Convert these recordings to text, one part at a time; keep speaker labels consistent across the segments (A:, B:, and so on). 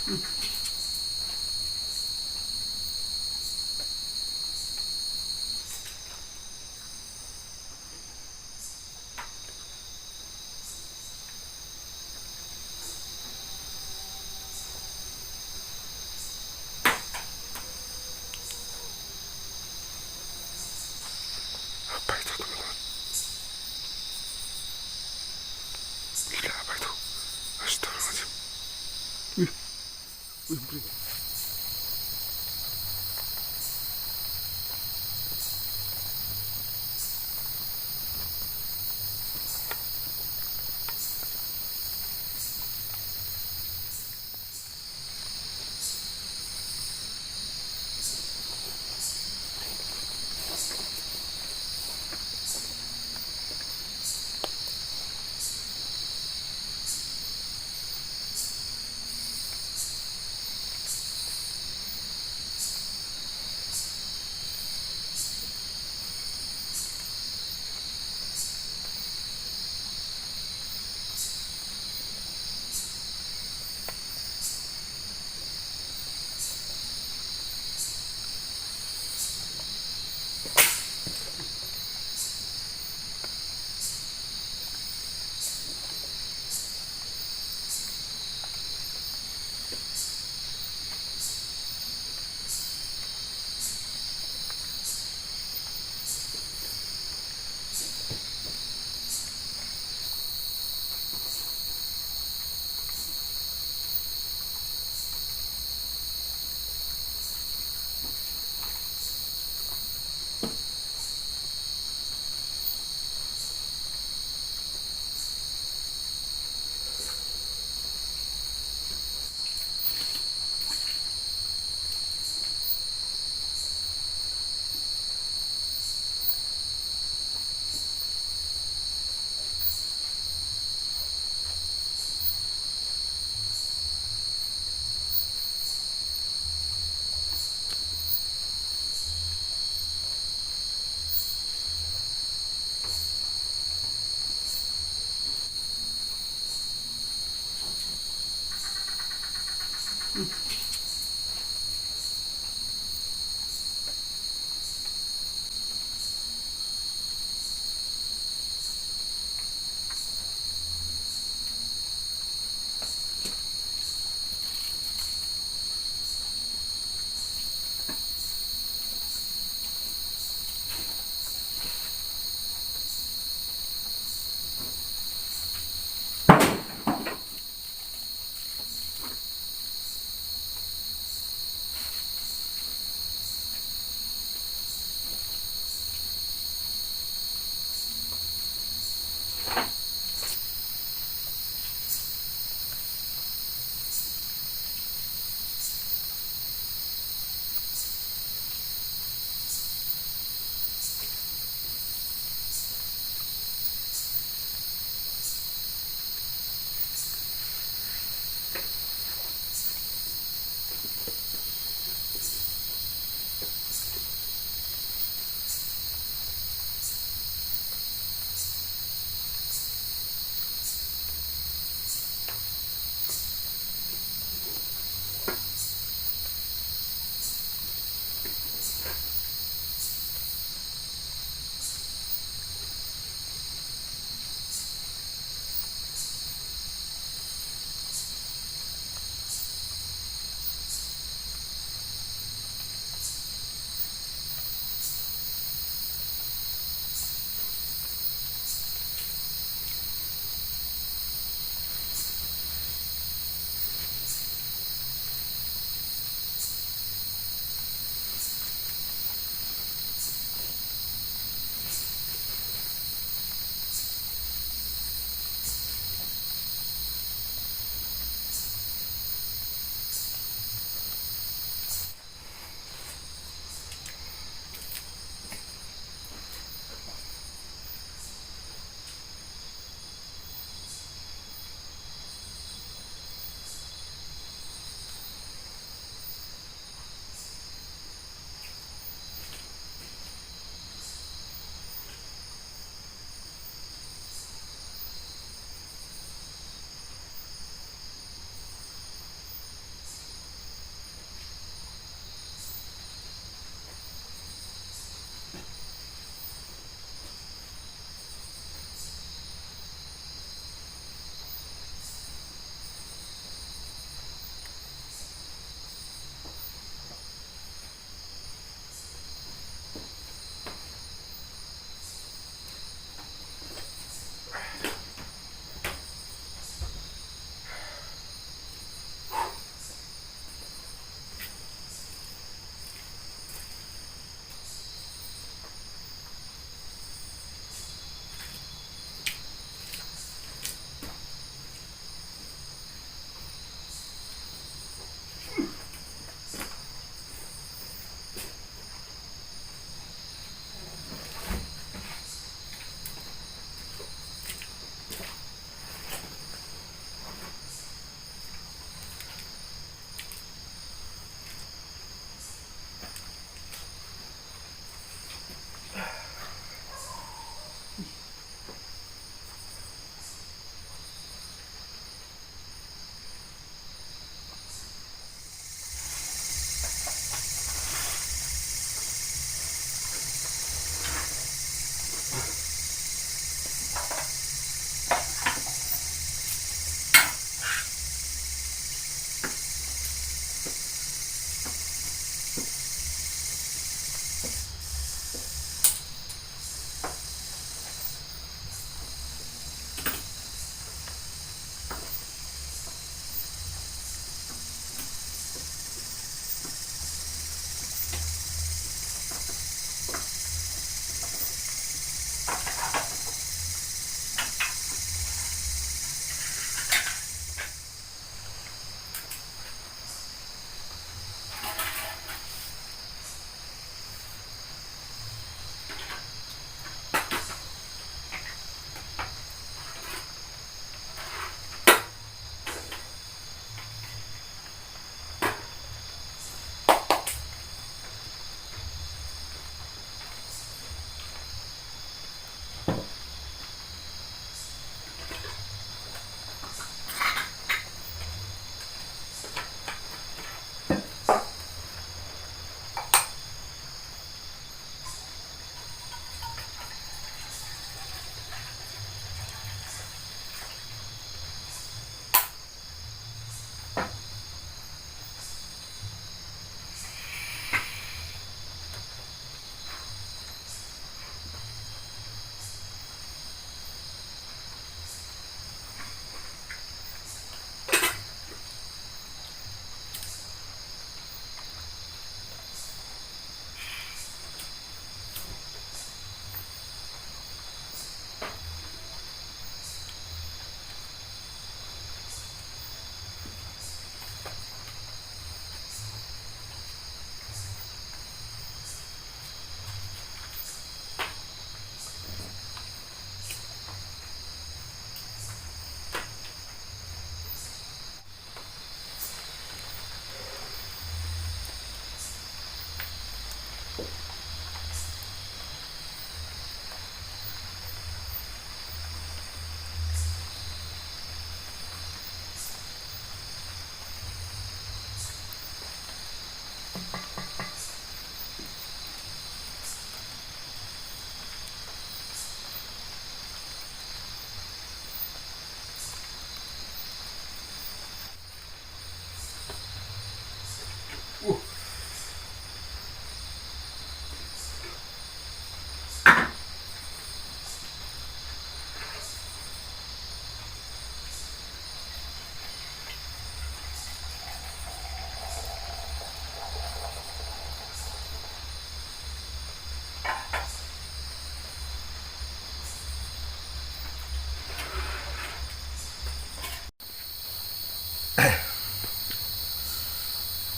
A: Apa itu teman-teman? Gila, apa itu? Astagfirullahaladzim. Wih, wih, merinding.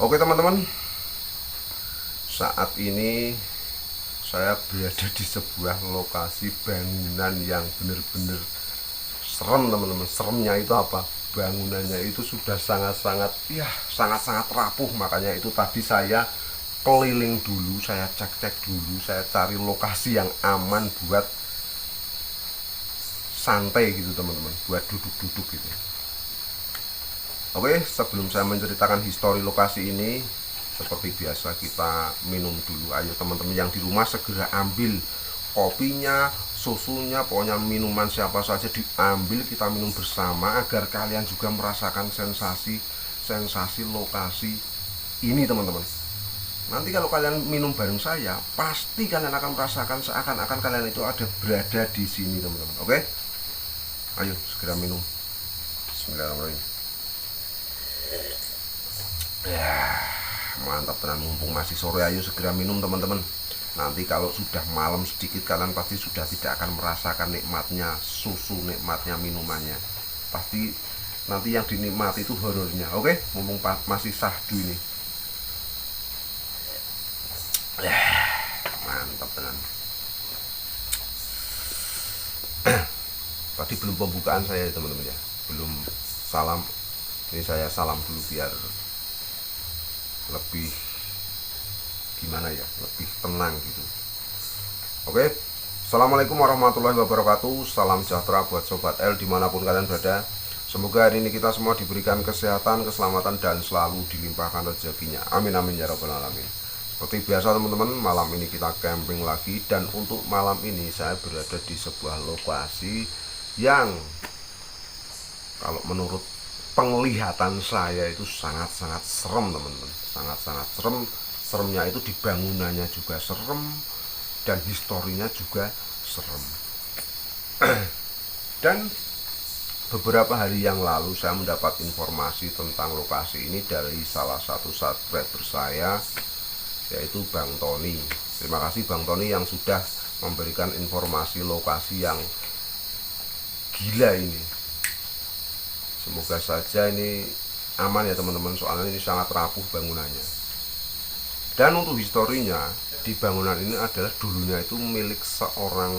B: Oke teman-teman, saat ini saya berada di sebuah lokasi bangunan yang benar-benar serem teman-teman. Seremnya itu apa? Bangunannya itu sudah sangat-sangat rapuh. Makanya itu tadi saya keliling dulu, saya cek-cek dulu, saya cari lokasi yang aman buat santai gitu teman-teman, buat duduk-duduk gitu. Oke, sebelum saya menceritakan histori lokasi ini, seperti biasa kita minum dulu. Ayo teman-teman yang di rumah segera ambil kopinya, susunya, pokoknya minuman siapa saja diambil, kita minum bersama agar kalian juga merasakan sensasi lokasi ini teman-teman. Nanti kalau kalian minum bareng saya, pasti kalian akan merasakan seakan-akan kalian itu ada berada di sini teman-teman. Oke? Ayo segera minum. Bismillahirrahmanirrahim. Ya, mantap tenan, mumpung masih sore, ayo segera minum teman-teman. Nanti kalau sudah malam sedikit kalian pasti sudah tidak akan merasakan nikmatnya susu, nikmatnya minumannya. Pasti nanti yang dinikmati itu horornya. Oke, mumpung masih sahdu ini. Ya, mantap tenan. Tadi belum pembukaan saya teman-teman ya. Belum salam. Ini saya salam dulu biar lebih gimana ya, lebih tenang gitu. Oke, assalamualaikum warahmatullahi wabarakatuh. Salam sejahtera buat sobat L dimanapun kalian berada. Semoga hari ini kita semua diberikan kesehatan, keselamatan, dan selalu dilimpahkan rezekinya. Amin amin ya rabbal alamin. Seperti biasa teman-teman, malam ini kita camping lagi. Dan untuk malam ini saya berada di sebuah lokasi yang kalau menurut penglihatan saya itu sangat-sangat serem teman-teman, sangat-sangat serem. Seremnya itu di bangunannya juga serem dan historinya juga serem. Dan beberapa hari yang lalu saya mendapat informasi tentang lokasi ini dari salah satu subscriber saya, yaitu Bang Tony. Terima kasih Bang Tony yang sudah memberikan informasi lokasi yang gila ini. Semoga saja ini aman ya teman-teman, soalnya ini sangat rapuh bangunannya. Dan untuk historinya, di bangunan ini adalah dulunya itu milik seorang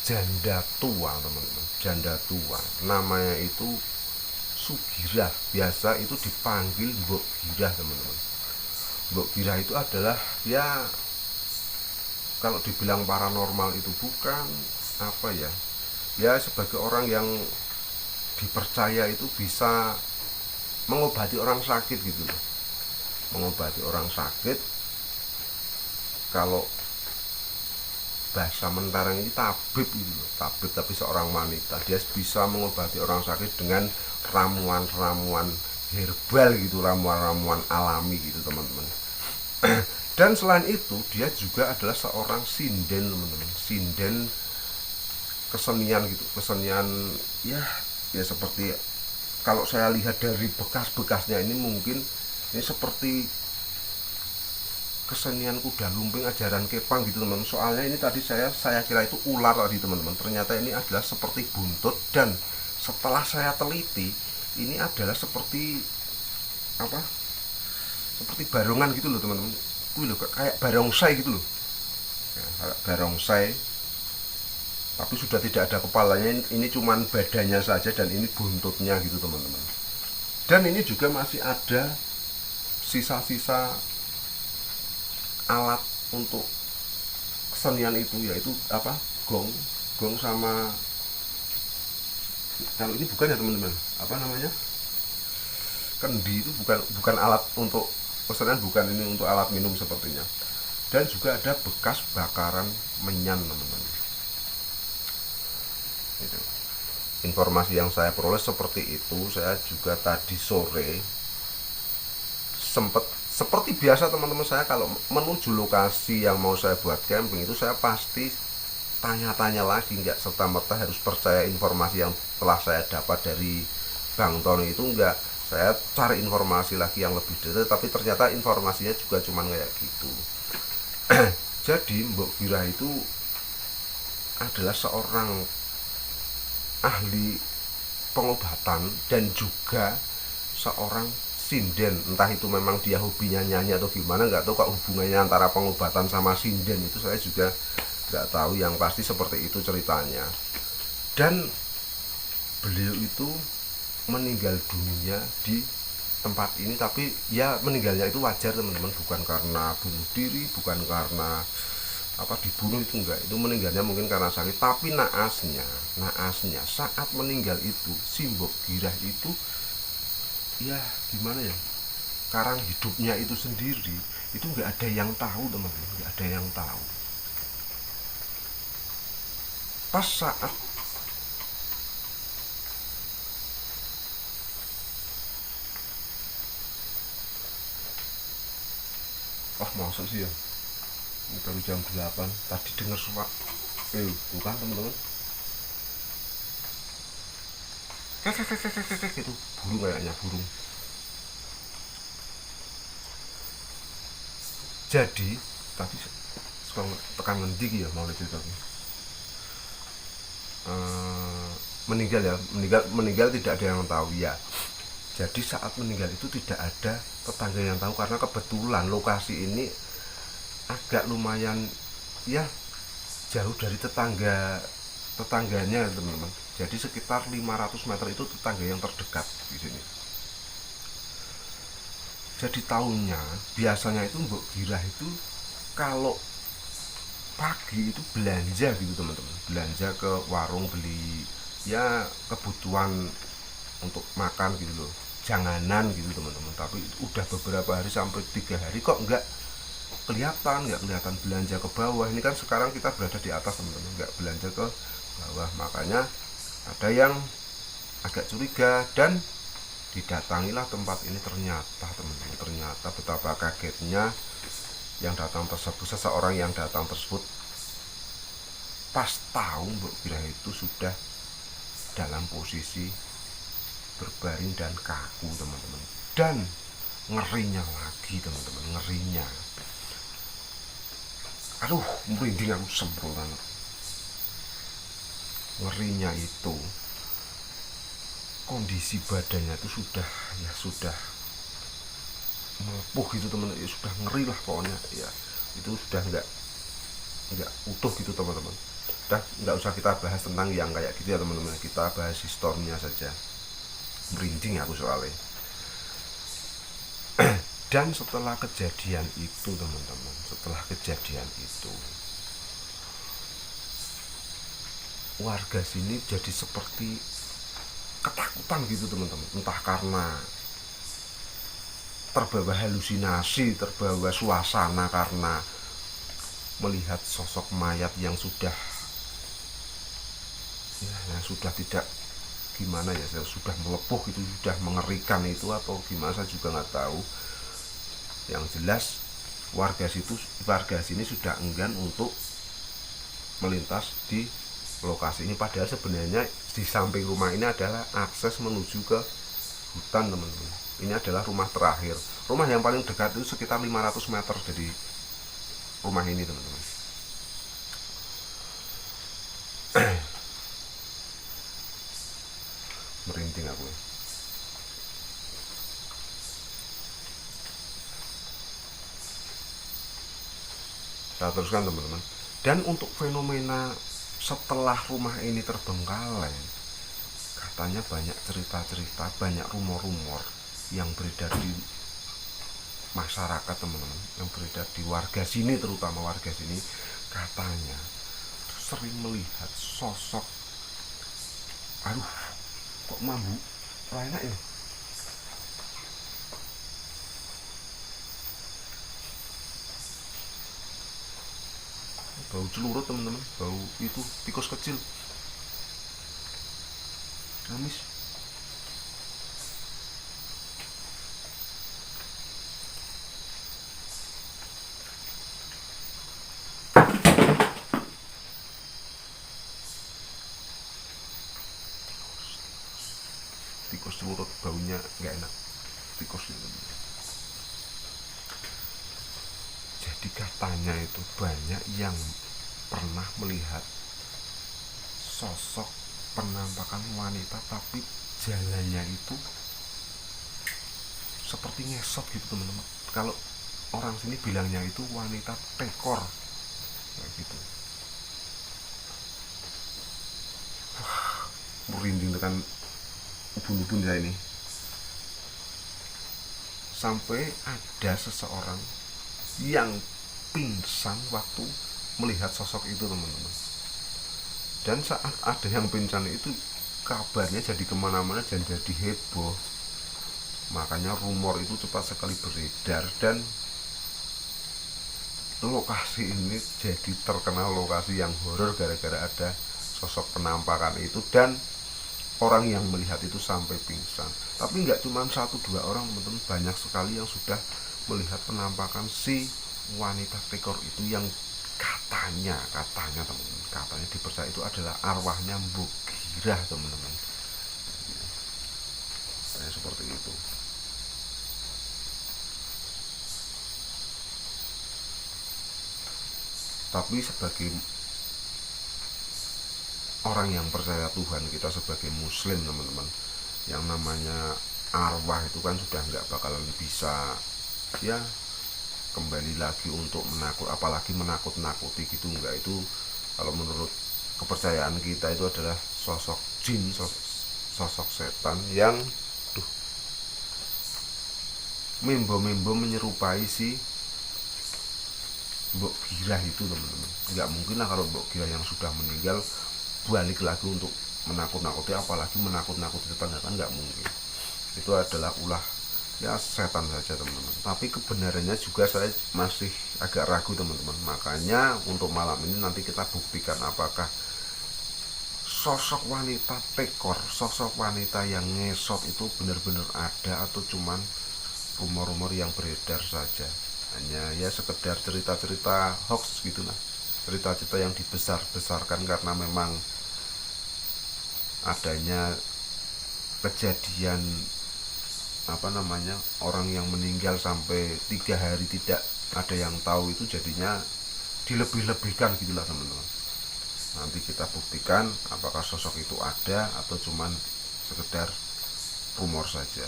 B: janda tua teman-teman, janda tua. Namanya itu Sugirah, biasa itu dipanggil Mbok Girah teman-teman. Mbok Girah itu adalah ya, kalau dibilang paranormal itu bukan, apa ya, ya sebagai orang yang dipercaya itu bisa mengobati orang sakit gitu loh. Mengobati orang sakit, kalau bahasa mentarang ini tabib gitu loh, tabib tapi seorang wanita. Dia bisa mengobati orang sakit dengan ramuan-ramuan herbal gitu, ramuan-ramuan alami gitu teman-teman. Dan selain itu dia juga adalah seorang sinden teman-teman, sinden kesenian gitu, kesenian ya, ya seperti kalau saya lihat dari bekas-bekasnya ini mungkin ini seperti kesenian kuda lumping, ajaran kepang gitu teman-teman. Soalnya ini tadi saya kira itu ular tadi teman-teman, ternyata ini adalah seperti buntut. Dan setelah saya teliti, ini adalah seperti apa, seperti barongan gitu loh teman-teman. Wih loh, kayak barongsai gitu loh ya, kayak barongsai tapi sudah tidak ada kepalanya, ini cuman badannya saja dan ini buntutnya gitu teman-teman. Dan ini juga masih ada sisa-sisa alat untuk kesenian itu, yaitu apa, gong sama, kalau ini bukan ya teman-teman, apa namanya, kendi. Itu bukan alat untuk kesenian, bukan, ini untuk alat minum sepertinya. Dan juga ada bekas bakaran menyan teman-teman. Informasi yang saya peroleh seperti itu. Saya juga tadi sore sempat, seperti biasa teman-teman, saya kalau menuju lokasi yang mau saya buat camping itu saya pasti tanya-tanya lagi, nggak serta-merta harus percaya informasi yang telah saya dapat dari Bang Tony itu, enggak. Saya cari informasi lagi yang lebih detail, tapi ternyata informasinya juga cuman kayak gitu. Jadi Mbok Girah itu adalah seorang ahli pengobatan dan juga seorang sinden. Entah itu memang dia hobinya nyanyi atau gimana, nggak tahu kok hubungannya antara pengobatan sama sinden itu, saya juga nggak tahu. Yang pasti seperti itu ceritanya. Dan beliau itu meninggal dunia di tempat ini, tapi ya meninggalnya itu wajar teman-teman, bukan karena bunuh diri, bukan karena dibunuh, itu enggak. Itu meninggalnya mungkin karena sakit. Tapi naasnya saat meninggal itu si Mbok Girah itu ya gimana ya, karang hidupnya itu sendiri itu nggak ada yang tahu teman-teman, nggak ada yang tahu. Pas saat maksud sih ya, ini baru jam 8 tadi dengar suara bukan teman-teman, gitu, burung kayaknya, burung. Jadi tadi sekarang tekan ngendi ya mau cerita meninggal ya, meninggal tidak ada yang tahu ya. Jadi saat meninggal itu tidak ada tetangga yang tahu, karena kebetulan lokasi ini agak lumayan ya jauh dari tetangganya teman-teman. Jadi sekitar 500 meter itu tetangga yang terdekat di sini. Jadi tahunnya biasanya itu Mbok Girah itu kalau pagi itu belanja gitu teman-teman, belanja ke warung beli ya kebutuhan untuk makan gitu loh, janganan gitu teman-teman. Tapi udah beberapa hari sampai 3 hari kok nggak kelihatan belanja ke bawah. Ini kan sekarang kita berada di atas teman-teman, nggak belanja ke bawah. Makanya ada yang agak curiga dan didatangilah tempat ini. Ternyata teman-teman, ternyata betapa kagetnya yang datang tersebut, seseorang yang datang tersebut pas tahu Mbok Girah itu sudah dalam posisi berbaring dan kaku teman-teman. Dan ngerinya lagi teman-teman, ngerinya, aduh merinding aku, semprot banget. Ngerinya itu kondisi badannya itu sudah melepuh gitu teman, ya sudah ngeri lah pokoknya ya. Itu sudah nggak utuh gitu teman-teman. Udah nggak usah kita bahas tentang yang kayak gitu ya teman-teman, kita bahas historinya saja. Merinding aku soalnya. Dan setelah kejadian itu teman-teman, setelah kejadian itu warga sini jadi seperti ketakutan gitu teman-teman. Entah karena terbawa halusinasi, terbawa suasana karena melihat sosok mayat yang sudah tidak gimana ya, sudah melepuh itu, sudah mengerikan itu, atau gimana saya juga nggak tahu. Yang jelas warga sini sudah enggan untuk melintas di lokasi ini, padahal sebenarnya di samping rumah ini adalah akses menuju ke hutan teman-teman. Ini adalah rumah terakhir, rumah yang paling dekat itu sekitar 500 meter dari rumah ini teman-teman. Merinding aku. Saya teruskan teman-teman. Dan untuk fenomena setelah rumah ini terbengkalai, katanya banyak cerita-cerita, banyak rumor-rumor yang beredar di masyarakat teman-teman, yang beredar di warga sini, terutama warga sini. Katanya sering melihat sosok, aduh kok mambu enak ya, bau celurut teman-teman, bau itu tikus kecil, amis. Tikus celurut baunya nggak enak, tikus itu. Jadi katanya itu banyak yang pernah melihat sosok penampakan wanita, tapi jalannya itu seperti ngesot gitu teman-teman. Kalau orang sini bilangnya itu wanita tekor kayak gitu. Merinding tekan ubun-ubun saya ini. Sampai ada seseorang yang pingsan waktu melihat sosok itu teman-teman. Dan saat ada yang pingsan itu, kabarnya jadi kemana-mana dan jadi heboh. Makanya rumor itu cepat sekali beredar, dan lokasi ini jadi terkenal lokasi yang horor gara-gara ada sosok penampakan itu, dan orang yang melihat itu sampai pingsan. Tapi nggak cuma 1-2 orang teman-teman, banyak sekali yang sudah melihat penampakan si wanita tekor itu, yang katanya teman-teman, katanya dipercaya itu adalah arwahnya Mbok Girah teman-teman. Kayak seperti itu. Tapi sebagai orang yang percaya Tuhan, kita sebagai muslim teman-teman, yang namanya arwah itu kan sudah nggak bakalan bisa ya kembali lagi untuk apalagi menakut-nakuti gitu, enggak. Itu kalau menurut kepercayaan kita itu adalah sosok jin, sosok setan yang mimbo-mimbo menyerupai si Mbok Girah itu teman-teman. Nggak mungkin lah kalau Mbok Girah yang sudah meninggal balik lagi untuk menakut-nakuti, apalagi menakut-nakuti tetangga, kan nggak mungkin. Itu adalah ulah ya setan saja teman-teman. Tapi kebenarannya juga saya masih agak ragu teman-teman. Makanya untuk malam ini nanti kita buktikan apakah sosok wanita tekor, sosok wanita yang ngesot itu benar-benar ada atau cuman rumor-rumor yang beredar saja. Hanya ya sekedar cerita-cerita hoax gitulah, cerita-cerita yang dibesar-besarkan karena memang adanya kejadian orang yang meninggal sampai 3 hari tidak ada yang tahu, itu jadinya dilebih-lebihkan gitulah teman-teman. Nanti kita buktikan apakah sosok itu ada atau cuman sekedar rumor saja.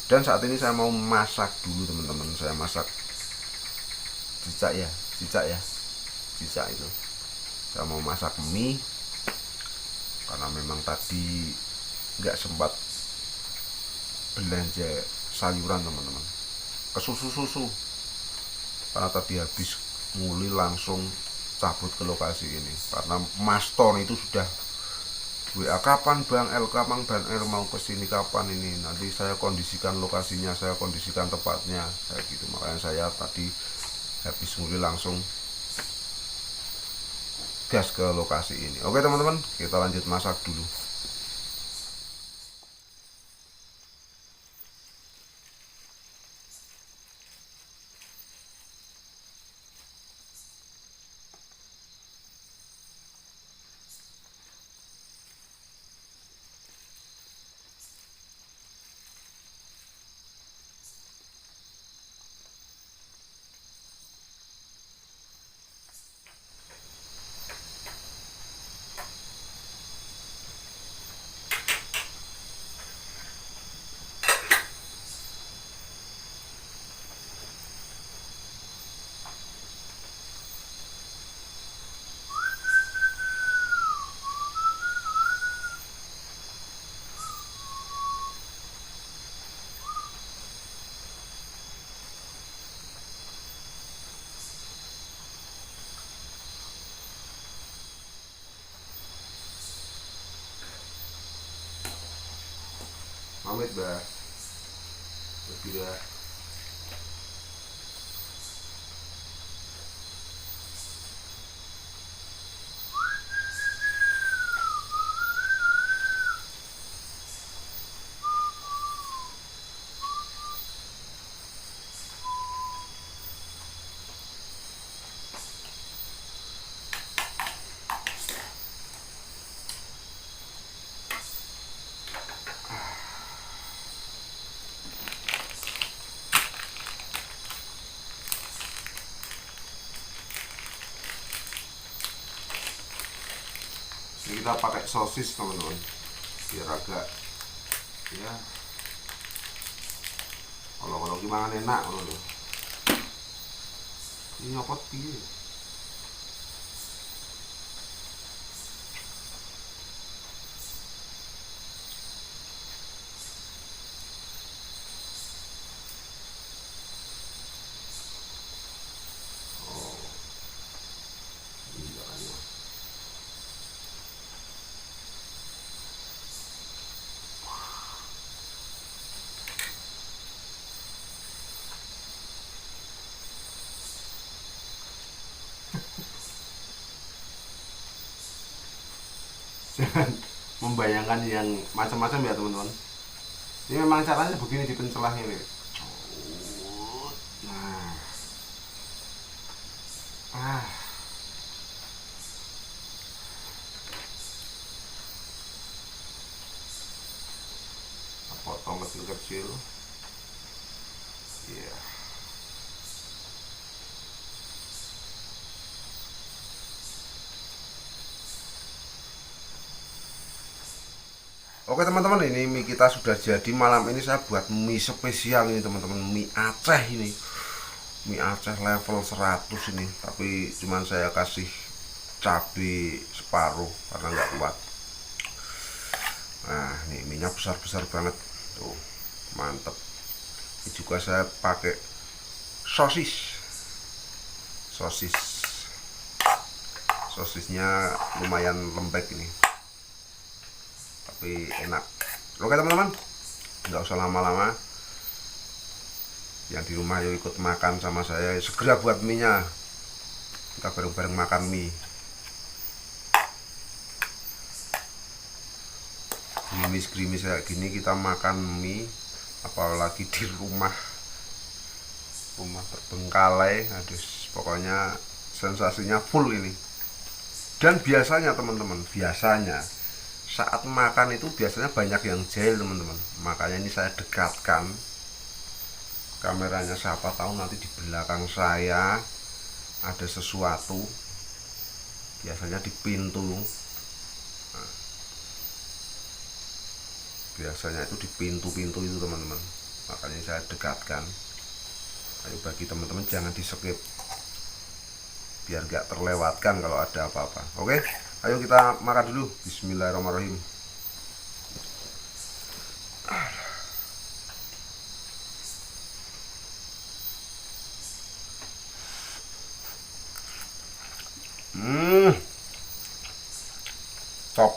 B: Dan saat ini saya mau masak dulu teman-teman. Saya masak cicak itu. Saya mau masak mie karena memang tadi nggak sempat belanja sayuran teman-teman, ke susu karena tadi habis nguli langsung cabut ke lokasi ini karena Mas Ton itu sudah WA, kapan Bang El mau kesini, kapan ini, nanti saya kondisikan lokasinya, saya kondisikan tempatnya kayak gitu. Makanya saya tadi habis nguli langsung gas ke lokasi ini. Oke teman-teman, kita lanjut masak dulu. Pamit Mbak. Sudah. Ini kita pakai sosis teman-teman, biar agak ya Kalau gimana enak ngono lho. Ini nyopot piye? Oh, ini caranya. Jangan membayangkan yang macam-macam ya teman-teman. Ini memang caranya begini dipencelahnya nih. Nah, ah, potong kecil-kecil. Iya. Oke teman-teman, ini mie kita sudah jadi. Malam ini saya buat mie spesial ini teman-teman, mie Aceh ini. Mie Aceh level 100 ini, tapi cuman saya kasih cabai separuh karena nggak kuat. Nah, ini minyak besar-besar banget. Tuh, mantep. Ini juga saya pakai sosis. Sosis. Sosisnya lumayan lembek ini. Tapi enak. Oke teman-teman, nggak usah lama-lama. Yang di rumah yuk ikut makan sama saya. Segera buat mie nya. Kita bareng-bareng makan mie. Gerimis-gerimis kayak gini kita makan mie, apalagi di rumah terbengkalai. Aduh, pokoknya sensasinya full ini. Dan biasanya teman-teman, biasanya saat makan itu biasanya banyak yang jahil teman-teman. Makanya ini saya dekatkan kameranya, siapa tahu nanti di belakang saya ada sesuatu, biasanya di pintu. Nah, biasanya itu di pintu-pintu itu teman-teman, makanya saya dekatkan. Ayo bagi teman-teman jangan di skip biar gak terlewatkan kalau ada apa-apa. Oke, ayo kita makan dulu. Bismillahirrahmanirrahim. Top.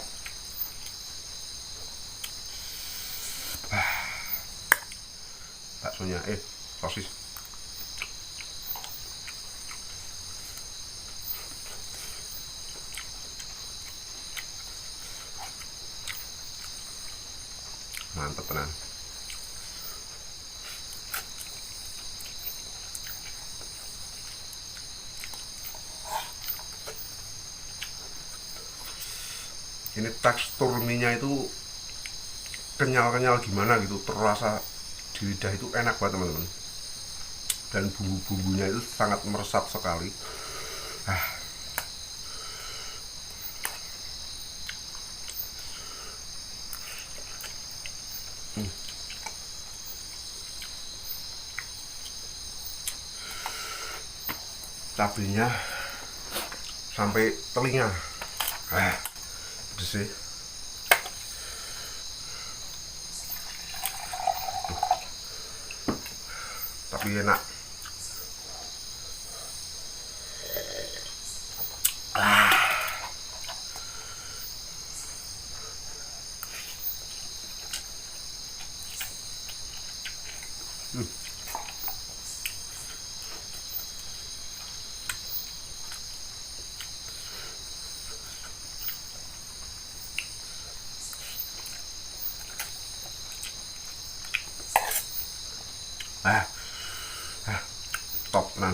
B: Baksonya sosis. Mantap tenan. Ini tekstur mie-nya itu kenyal-kenyal gimana gitu, terasa di lidah itu enak banget teman-teman. Dan bumbu-bumbunya itu sangat meresap sekali. Cabenya sampai telinga. Pedes sih. Tapi enak. Top nan.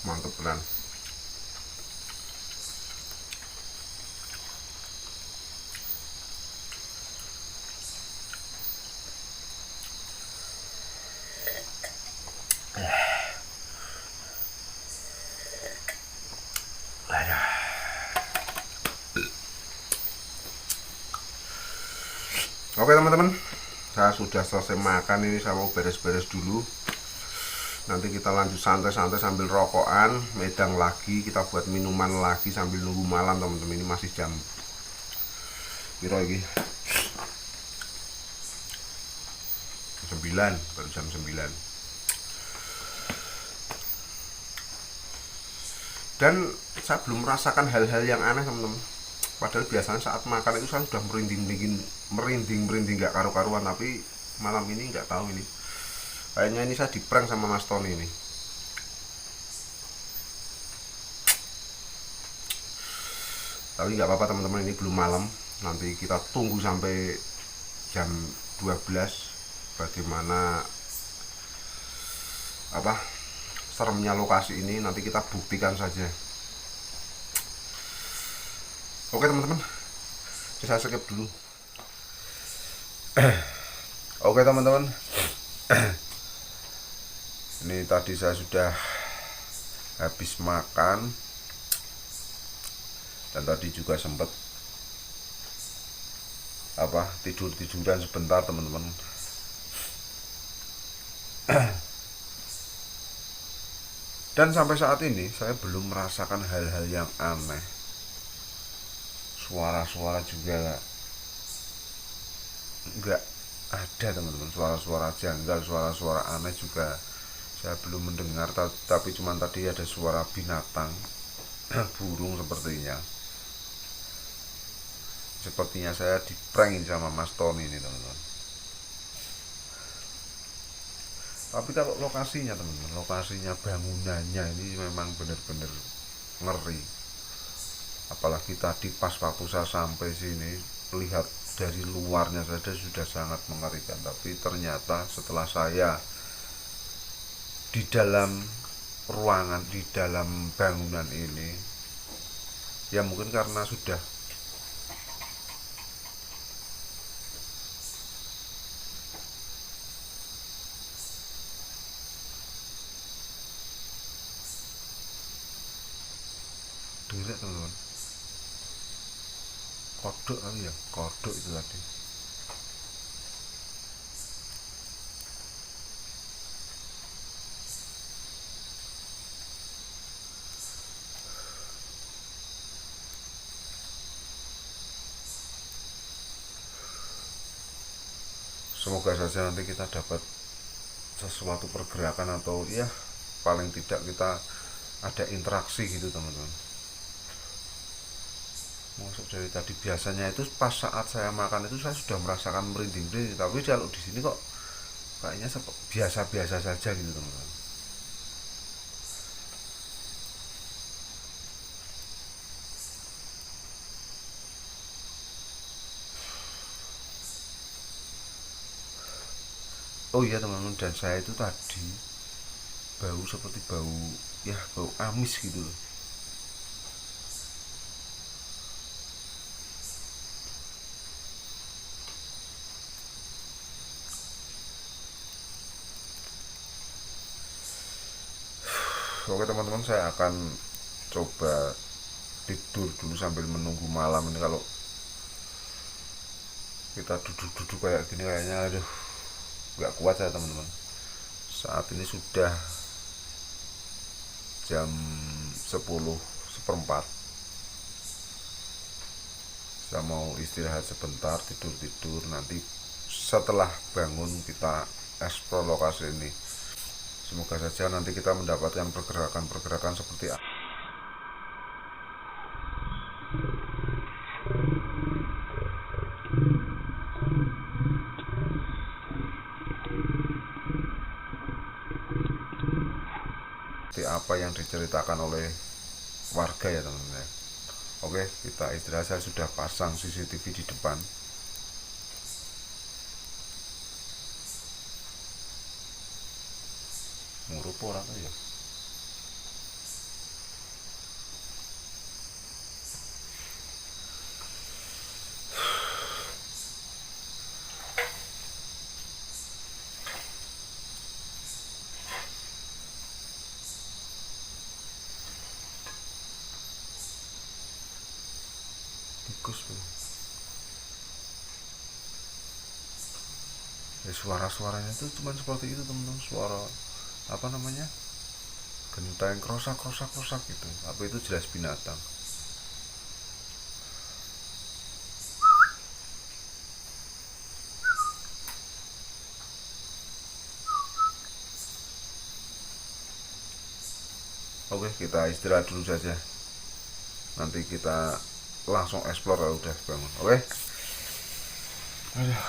B: mantep beneran. Oke teman-teman, saya sudah selesai makan ini, saya mau beres-beres dulu. Nanti kita lanjut santai-santai sambil rokokan, medang lagi, kita buat minuman lagi sambil nunggu malam teman-teman. Ini masih jam piro iki? 9, baru jam 9. Dan saya belum merasakan hal-hal yang aneh teman-teman. Padahal biasanya saat makan itu saya sudah merinding nggak karu-karuan, tapi malam ini nggak tahu ini. Kayaknya ini saya diprank sama Mas Tony ini. Tapi nggak apa-apa teman-teman, ini belum malam. Nanti kita tunggu sampai jam 12 bagaimana seremnya lokasi ini, nanti kita buktikan saja. Oke teman-teman, saya skip dulu. Oke teman-teman, ini tadi saya sudah habis makan dan tadi juga sempat tiduran sebentar teman-teman. Dan sampai saat ini saya belum merasakan hal-hal yang aneh. Suara-suara juga nggak ada teman-teman, suara-suara janggal, suara-suara aneh juga saya belum mendengar. Tapi cuman tadi ada suara binatang burung sepertinya saya diprank sama Mas Tony ini teman-teman. Tapi kalau lokasinya teman-teman, lokasinya, bangunannya ini memang benar-benar ngeri. Apalagi tadi pas waktu saya sampai sini, lihat dari luarnya saja sudah sangat mengerikan. Tapi ternyata setelah saya di dalam ruangan, di dalam bangunan ini, ya mungkin karena sudah dengar teman-teman, kodok kali ya, kodok itu tadi. Semoga saja nanti kita dapat sesuatu pergerakan, atau ya paling tidak kita ada interaksi gitu teman-teman. Masuk dari tadi, biasanya itu pas saat saya makan itu saya sudah merasakan merinding, tapi kalau di sini kok kayaknya biasa-biasa saja gitu teman-teman. Oh iya teman-teman, dan saya itu tadi bau seperti bau amis gitu loh. Oke teman-teman, saya akan coba tidur dulu sambil menunggu malam ini. Kalau kita duduk-duduk kayak gini kayaknya aduh nggak kuat saya teman-teman. Saat ini sudah jam 10:04. Saya mau istirahat sebentar, tidur, nanti setelah bangun kita eksplor lokasi ini. Semoga saja nanti kita mendapatkan pergerakan seperti apa yang diceritakan oleh warga ya teman-teman. Oke, kita istirahat. Saya sudah pasang CCTV di depan. Ngurup orang ya.
A: bagus bro. Ya suara-suaranya tuh cuman seperti itu teman-teman, suara apa namanya, genteng krosak krosak krosak gitu, apa itu jelas binatang. Oke, kita istirahat dulu saja, nanti kita langsung explore kalau udah bangun. Oke. Aduh.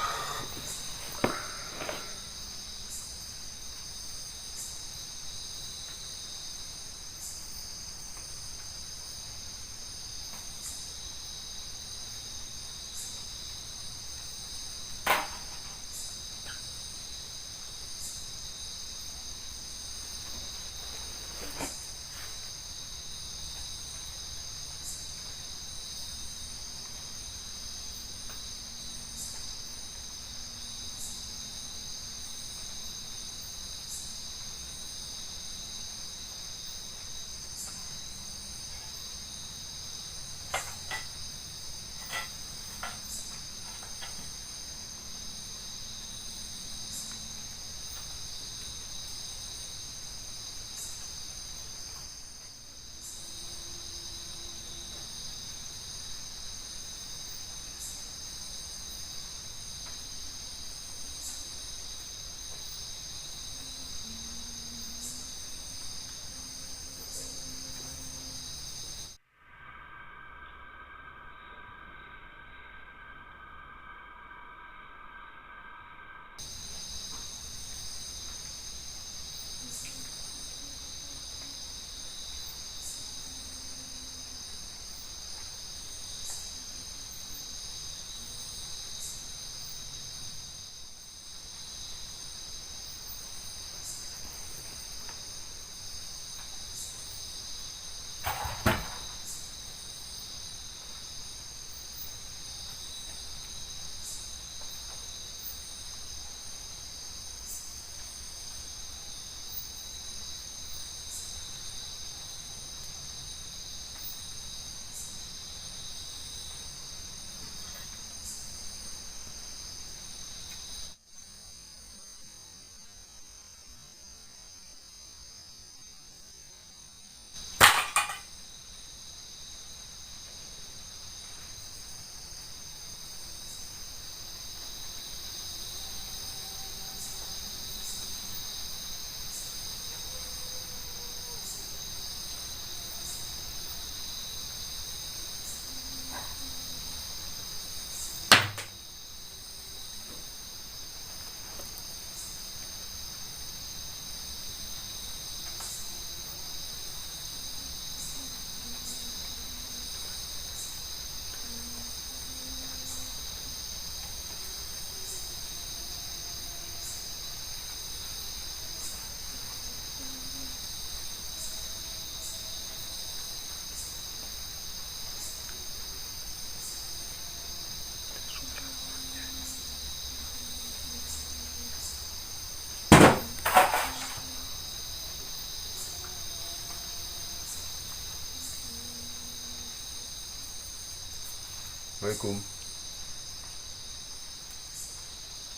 A: Assalamualaikum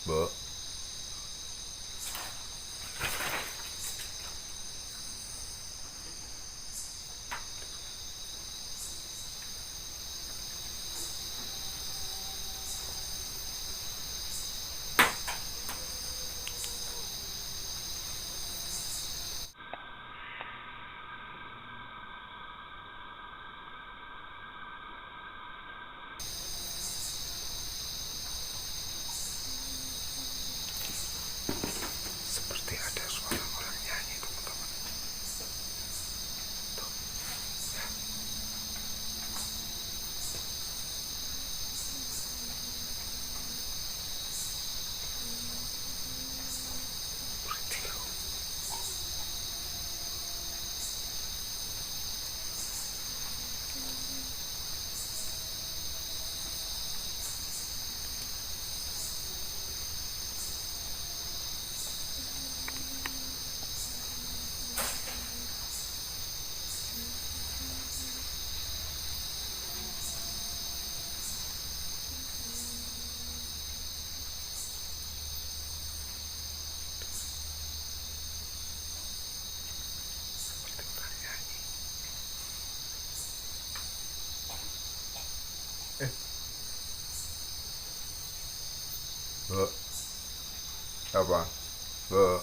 A: Mbak. Be, apa? Be,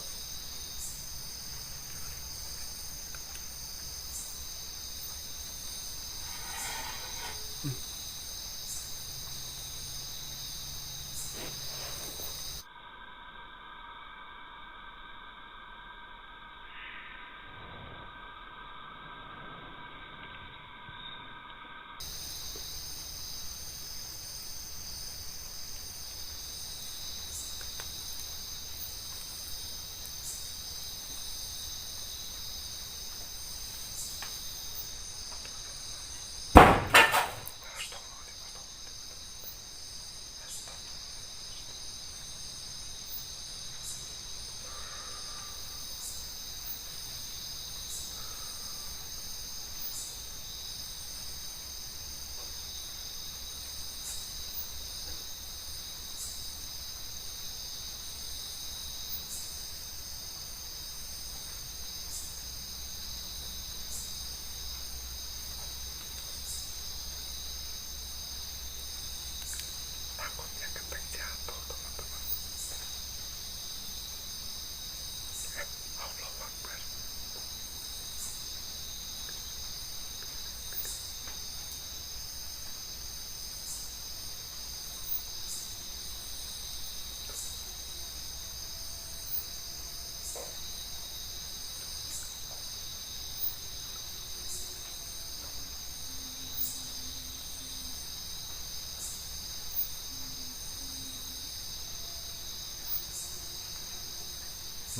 A: takutnya genteng jatuh teman-teman. Allahu Akbar.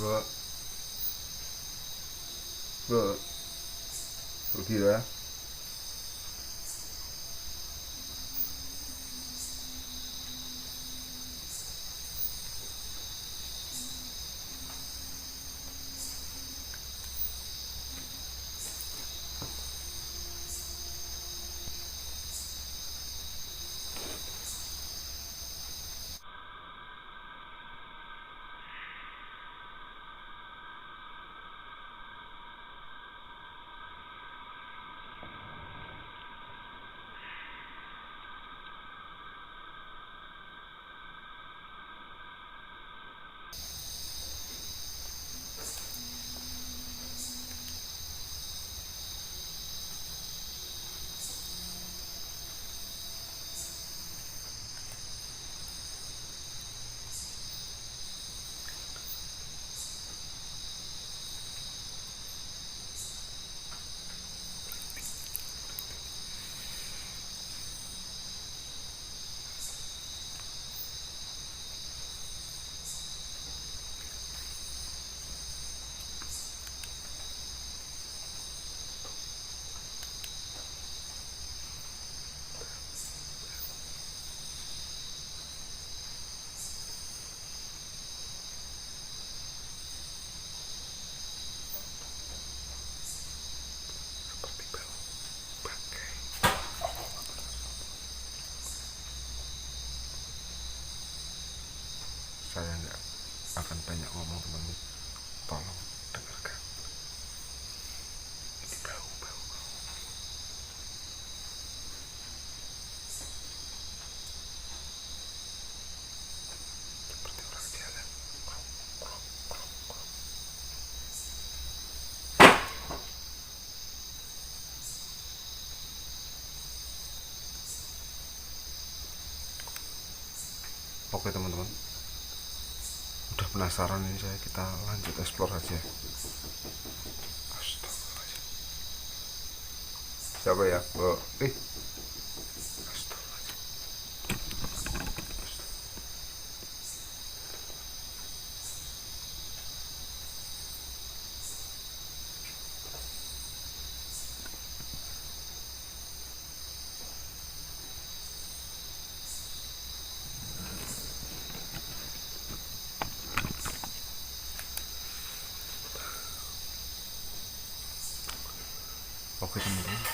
A: Be, be, pergi ya. Seperti bau bangkai. Saya nggak akan banyak ngomong teman-teman, tolong dengarkan. Ini bau seperti orang jalan. Krok, krok, krok, krok. Oke teman-teman, udah penasaran ini saya, kita lanjut explore aja. Astagfirullahaladzim. Siapa ya? Astagfirullahaladzim. Oke teman-teman,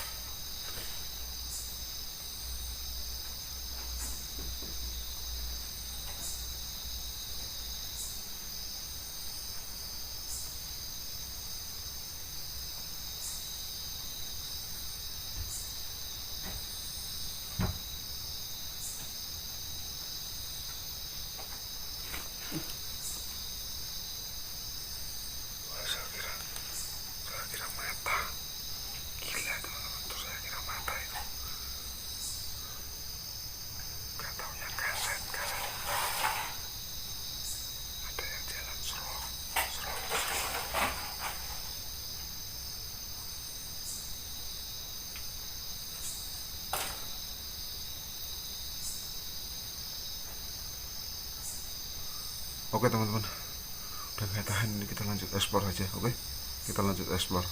A: Oke teman-teman, udah gak tahan ini, kita lanjut explore aja. Oke, kita lanjut explore.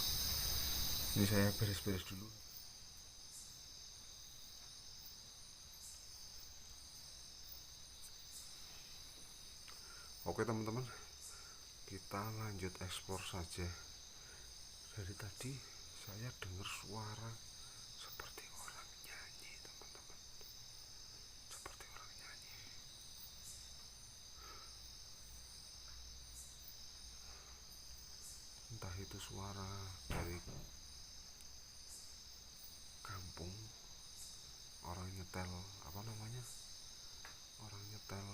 A: Ini saya beres-beres dulu. Oke teman-teman, kita lanjut explore saja. Dari tadi saya dengar suara seperti orang nyanyi teman-teman, seperti orang nyanyi. Entah itu suara dari kampung, orang nyetel, apa namanya, orang nyetel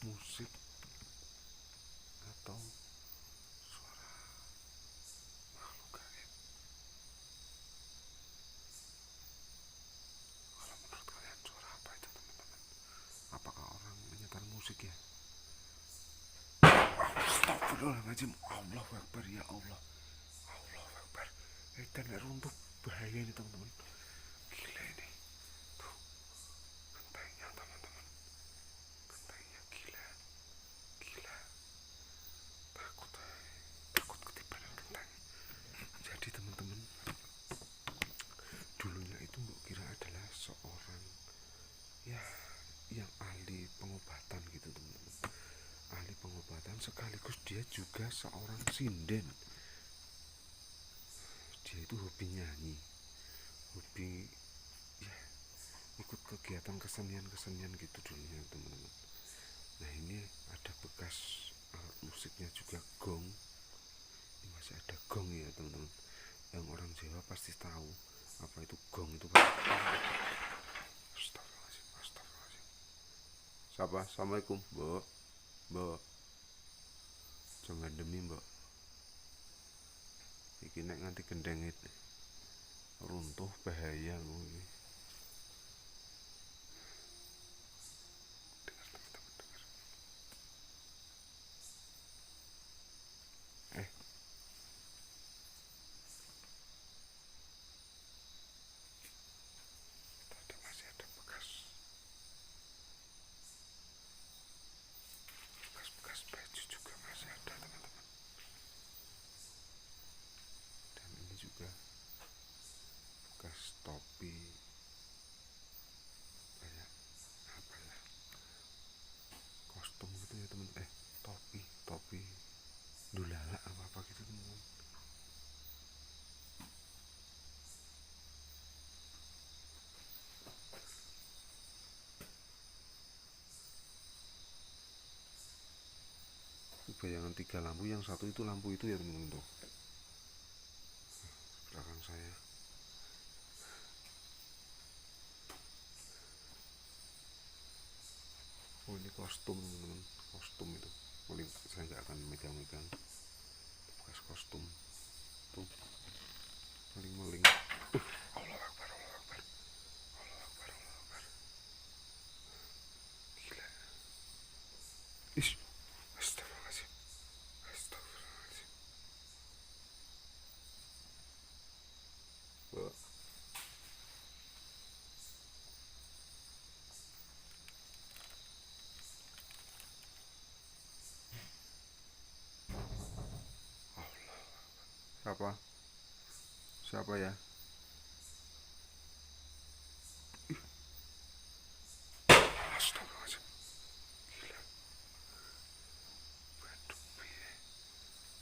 A: musik, atau suara makhluk gaib. Kalau menurut kalian suara apa itu teman-teman? Apakah orang menyetel musik ya? Astagfirullahaladzim, Allahu Akbar, ya Allah, Allahu Akbar. Dan runtuh, bahaya ini teman-teman. Gila ini, tuh gentengnya teman-teman, gentengnya gila, gila. Takut, takut ketiban genteng. Jadi teman-teman, dulunya itu mbok kira adalah seorang ya yang ahli pengobatan gitu teman-teman, ahli pengobatan sekaligus dia juga seorang sinden. Dia itu hobi nyanyi, hobi ya ikut kegiatan kesenian gitu dulunya teman-teman. Nah ini ada bekas alat musiknya juga, gong. Ini masih ada gong ya teman-teman, yang orang Jawa pasti tahu apa itu gong itu. Astagfirullahaladzim, astagfirullahaladzim. Siapa? Assalamualaikum mbok, mbok jangan demi mbok, iki nek nganti gendeng itu runtuh, bahaya loh ini. Dengar teman-teman, dengar. Masih ada bekas baju juga masih ada teman-teman. Dan ini juga bekas topi, kayak apa ya, kostum gitu ya teman, topi dulala apa gitu teman-teman. Bayangan 3 lampu, yang satu itu lampu itu ya teman-teman tuh belakang saya. Oh ini kostum teman-teman, kostum itu paling saya nggak akan megang-megang, bekas kostum tuh, maling-maling. Allah Akbar, Allah Akbar, Allah Akbar, Allah Akbar. Gila. Ish, astagfirullahaladzim, astagfirullahaladzim. Wah. Siapa? Siapa ya? Astagfirullahaladzim. Gila. Waduh,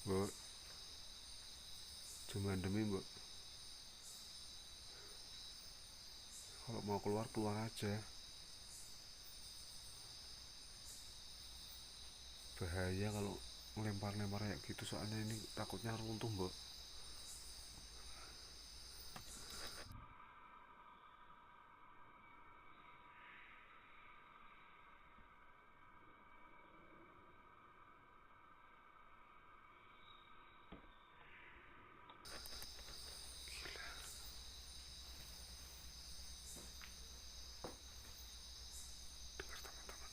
A: mbak, cuma demi mbak, kalau mau keluar keluar aja, bahaya kalau ngelempar-lempar kayak gitu, soalnya ini takutnya runtuh mbak. Dengar teman-teman,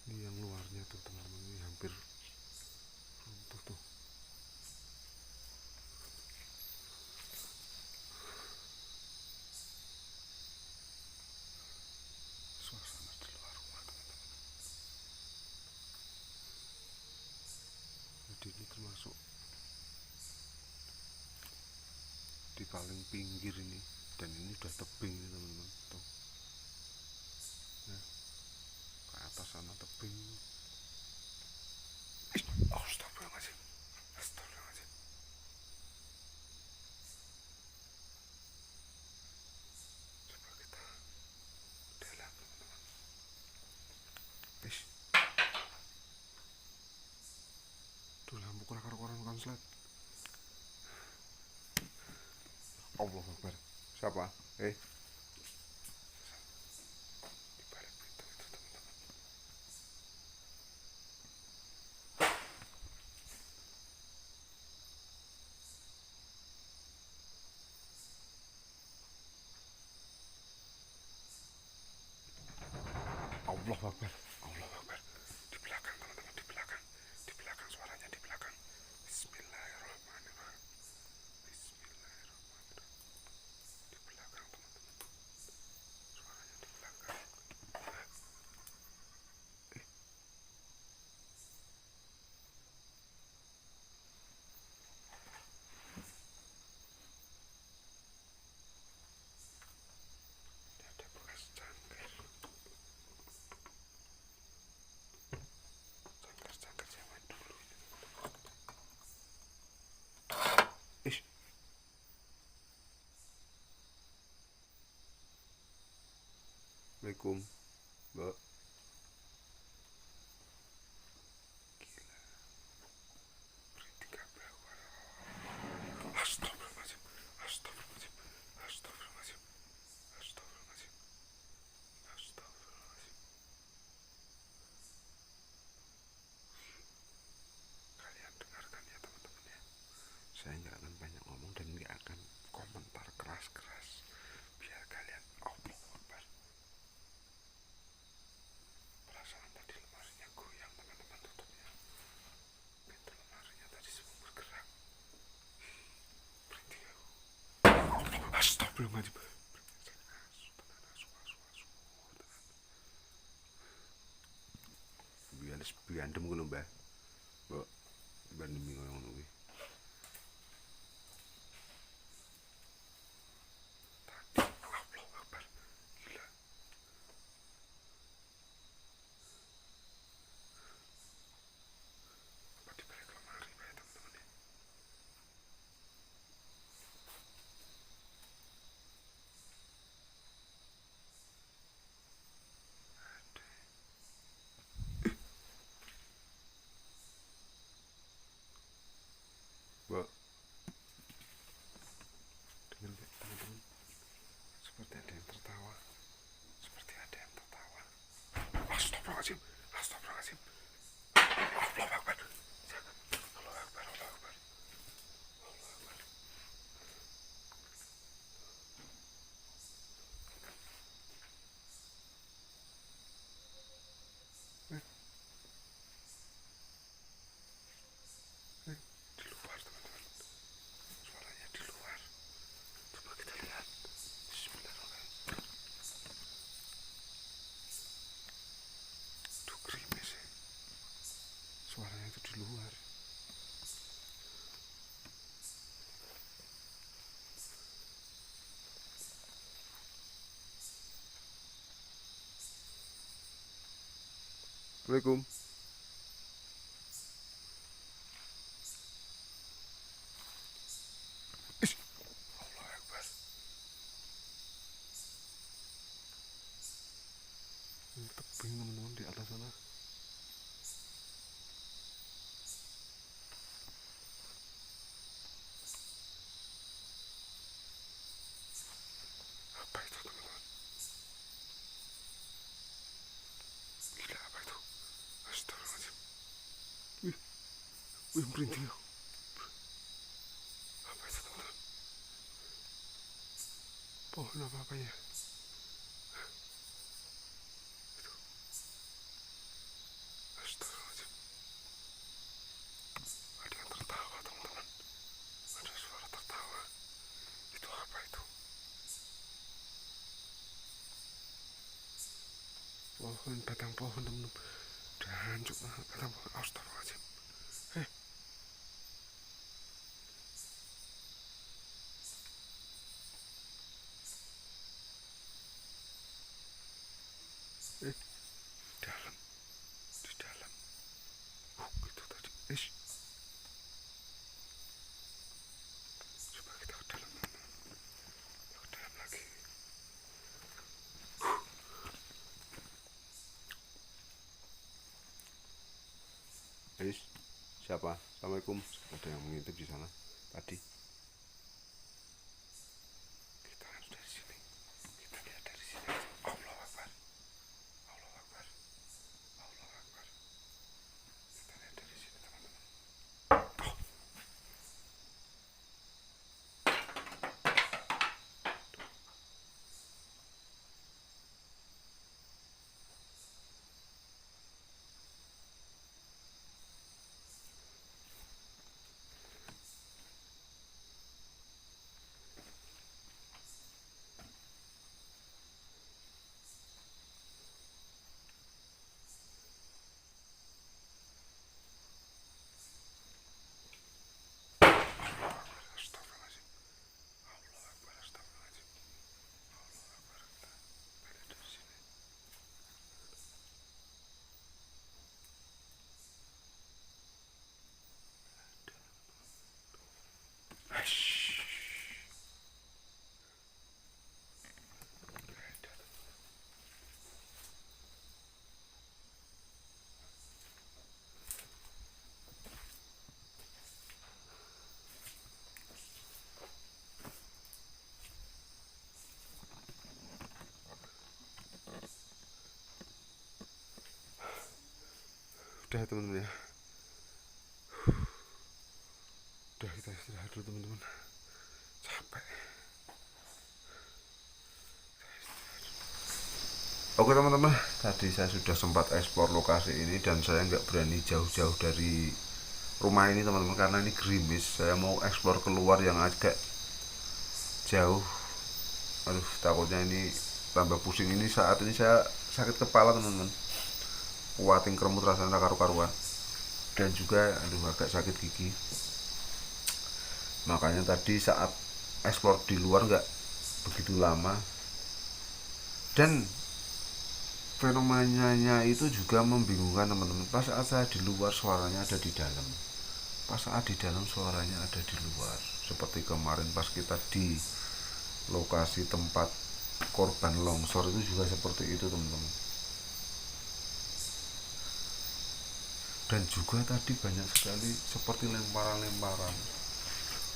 A: ini yang luarnya tuh teman-teman, ini hampir paling pinggir ini, dan ini udah tebing ini teman-teman. Tuh ya, ke atas sana tebing. Astagfirullahaladzim, astagfirullahaladzim. Coba kita dalam teman-teman. Tuh lampu koran konslet. Allah Akbar. Siapa? Di balik pintu itu teman-teman. Allah Akbar. Allah Akbar. Di belakang teman-teman, di belakang. Di belakang suaranya di belakang. Bismillahirrahmanirrahim. Bismillahirrahmanirrahim. Di belakang teman-teman. Suaranya di belakang. Ini ada bekas cangkir. Cangkir zaman dulu ini. Assalamualaikum, Mbak. Gila. Berhenti kabel. Astagfirullahaladzim. Astagfirullahaladzim. Astagfirullahaladzim. Astagfirullahaladzim. Astagfirullahaladzim. Kalian dengarkan ya teman-teman ya. Saya nggak akan banyak ngomong dan nggak akan komentar keras-keras. Biar kalian Allah Akbar. Perasaan tadi lemarinya goyang teman-teman, tutupnya. Pintu lemarinya tadi semua bergerak. Berhenti aku. Astagfirullahaladzim. Biandem ngono Mbah. Mbok bandemi koyo ngono kuwi. Tadi Allahu Akbar. Gila. Apa di balik lemari Pak teman-teman ya? Mbak, dengar nggak teman-teman? Seperti ada yang tertawa. Seperti ada yang tertawa. Astagfirullahaladzim. Astagfirullahaladzim. Allahu Akbar. Allahu Akbar. Allahu Akbar. Allahu Akbar. Di luar teman-teman. Suaranya di luar. Coba kita lihat. Bismillahirrahmanirrahim. Tuh gerimis ya. Suaranya itu di luar. Assalamualaikum. Allahu Akbar. Ini tebing teman-teman di atas sana. Apa itu teman-teman? Gila, apa itu? Astagfirullahaladzim. Wih, merinding aku. Apa itu teman-teman? Pohon apa ya? Itu. Astagfirullahaladzim. Ada yang tertawa teman-teman. Ada suara tertawa. Itu apa itu? Pohon, batang pohon teman-teman. Udah hancur banget batang pohon. Astagfirullahaladzim. Assalamualaikum. Ada yang mengintip di sana tadi. Kita harus dari sini. Kita lihat dari sini. Allahu Akbar. Allahu Akbar. Allahu Akbar. Kita lihat dari sini, teman-teman. Astagfirullahaladzim. Allahu Akbar. Astagfirullahaladzim. Allahu Akbar. Kita lihat dari sini. Aish. Udah ya teman-teman ya. Udah, kita istirahat dulu teman-teman. Capek. Oke teman-teman, tadi saya sudah sempat eksplor lokasi ini dan saya nggak berani jauh-jauh dari rumah ini teman-teman karena ini gerimis. Saya mau eksplor keluar yang agak jauh. Aduh, takutnya ini tambah pusing. Ini saat ini saya sakit kepala teman-teman. Kuating keremut rasanya karu-karuan. Dan juga aduh agak sakit gigi. Makanya tadi saat eksplor di luar nggak begitu lama. Dan fenomenanya itu juga membingungkan teman-teman. Pas saat saya di luar suaranya ada di dalam. Pas saat di dalam suaranya ada di luar. Seperti kemarin pas kita di lokasi tempat korban longsor itu juga seperti itu teman-teman. Dan juga tadi banyak sekali seperti lemparan-lemparan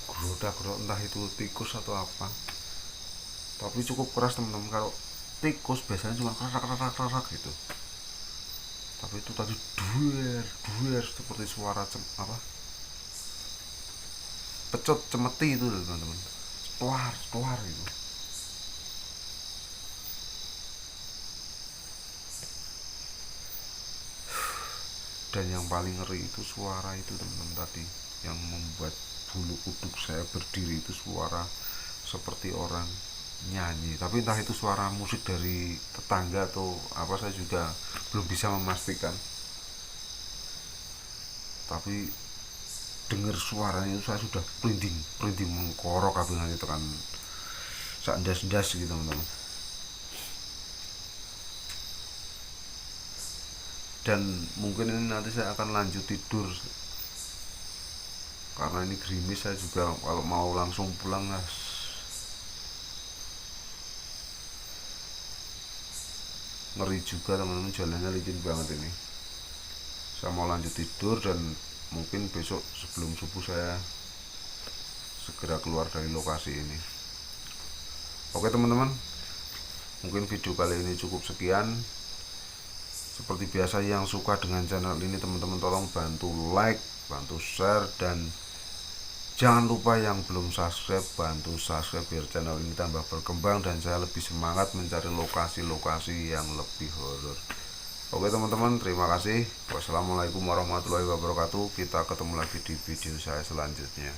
A: geroda-geroda, entah itu tikus atau apa, tapi cukup keras teman-teman. Kalau tikus biasanya cuma kerak gitu, tapi itu tadi duer seperti suara pecut cemeti itu teman-teman, keluar gitu. Dan yang paling ngeri itu suara itu teman-teman tadi, yang membuat bulu kuduk saya berdiri, itu suara seperti orang nyanyi, tapi entah itu suara musik dari tetangga atau apa saya juga belum bisa memastikan. Tapi dengar suaranya itu saya sudah merinding mengkorok kabingan itu kan, sak ndas gitu teman-teman. Dan mungkin ini nanti saya akan lanjut tidur karena ini gerimis. Saya juga kalau mau langsung pulang ngeri juga teman-teman, jalannya licin banget ini. Saya mau lanjut tidur dan mungkin besok sebelum subuh saya segera keluar dari lokasi ini. Oke teman-teman, mungkin video kali ini cukup sekian. Seperti biasa, yang suka dengan channel ini teman-teman tolong bantu like, bantu share, dan jangan lupa yang belum subscribe bantu subscribe biar channel ini tambah berkembang dan saya lebih semangat mencari lokasi-lokasi yang lebih horor. Oke teman-teman, terima kasih. Wassalamualaikum warahmatullahi wabarakatuh. Kita ketemu lagi di video saya selanjutnya.